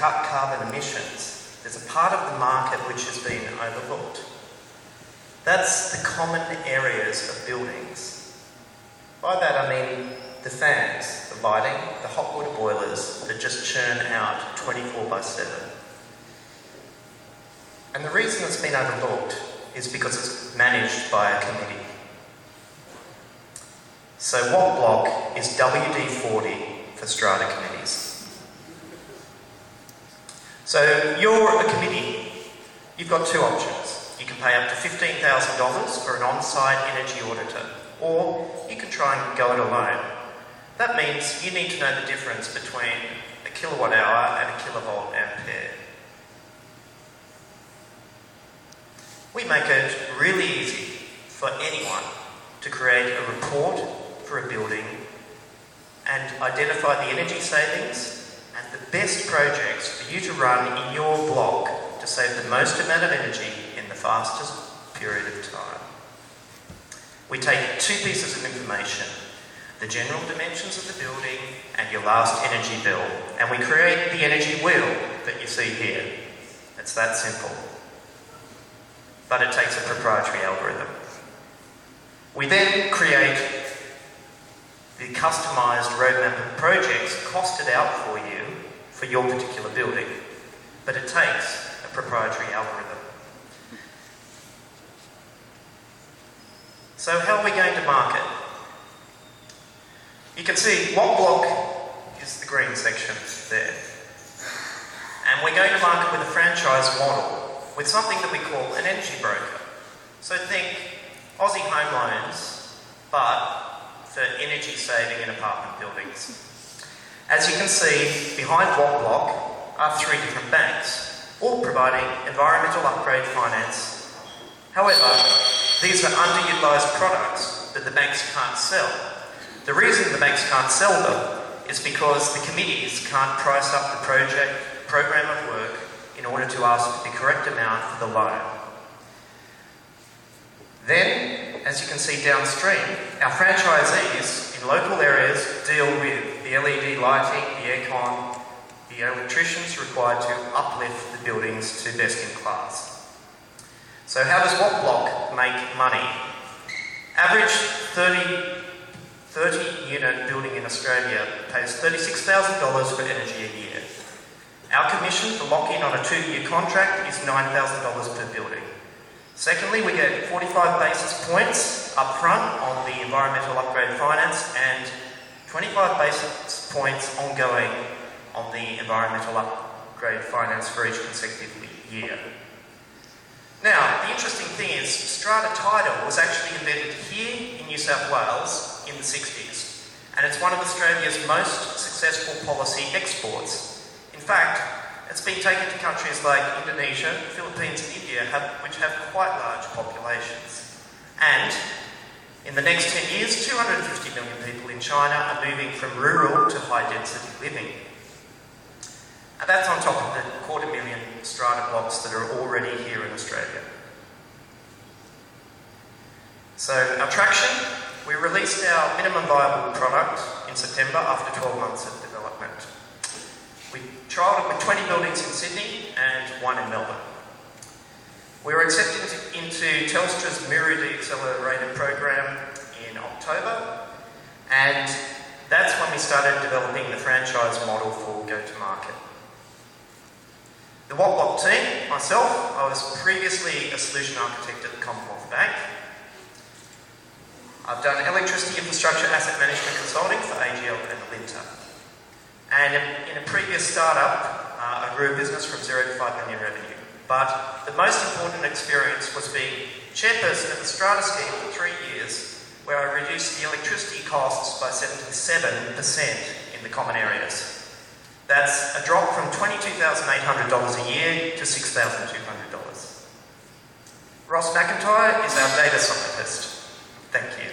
cut carbon emissions, there's a part of the market which has been overlooked. That's the common areas of buildings. By that I mean the fans, the lighting, the hot water boilers that just churn out 24/7. And the reason it's been overlooked is because it's managed by a committee. So Wattblock is WD-40 for strata committees. So you're a committee, you've got two options. You can pay up to $15,000 for an on-site energy auditor, or you can try and go it alone. That means you need to know the difference between a kilowatt hour and a kilovolt ampere. We make it really easy for anyone to create a report for a building and identify the energy savings and the best projects for you to run in your block to save the most amount of energy in the fastest period of time. We take two pieces of information, the general dimensions of the building and your last energy bill, and we create the energy wheel that you see here. It's that simple. But it takes a proprietary algorithm. We then create the customised roadmap of projects costed out for you for your particular building, but it takes a proprietary algorithm. So how are we going to market? You can see Wattblock is the green section there. And we're going to market with a franchise model with something that we call an energy broker. So think Aussie home loans, but for energy saving in apartment buildings. As you can see, behind Wattblock are three different banks, all providing environmental upgrade finance. However, these are underutilised products that the banks can't sell. The reason the banks can't sell them is because the committees can't price up the program of work in order to ask the correct amount for the loan. Then, as you can see downstream, our franchisees in local areas deal with the LED lighting, the aircon, the electricians required to uplift the buildings to best in class. So how does Wattblock make money? Average 30 unit building in Australia pays $36,000 for energy a year. Our commission for lock-in on a 2-year contract is $9,000 per building. Secondly, we get 45 basis points up front on the environmental upgrade finance and 25 basis points ongoing on the environmental upgrade finance for each consecutive year. Now, the interesting thing is, strata title was actually invented here in New South Wales in the 60s, and it's one of Australia's most successful policy exports. In fact, it's been taken to countries like Indonesia, Philippines and India, which have quite large populations. And in the next 10 years, 250 million people in China are moving from rural to high-density living. And that's on top of the 250,000 strata blocks that are already here in Australia. So our traction, we released our minimum viable product in September after 12 months of development. We trialled it with 20 buildings in Sydney and 1 in Melbourne. We were accepted into Telstra's Mirror Accelerator program in October, and that's when we started developing the franchise model for go-to-market. The Wattblock team, myself, I was previously a solution architect at the Commonwealth Bank. I've done electricity infrastructure asset management consulting for AGL and Alinta. And in a previous startup, I grew a business from 0 to 5 million revenue. But the most important experience was being chairperson of the Strata scheme for 3 years, where I reduced the electricity costs by 77% in the common areas. That's a drop from $22,800 a year to $6,200. Ross McIntyre is our data scientist. Thank you.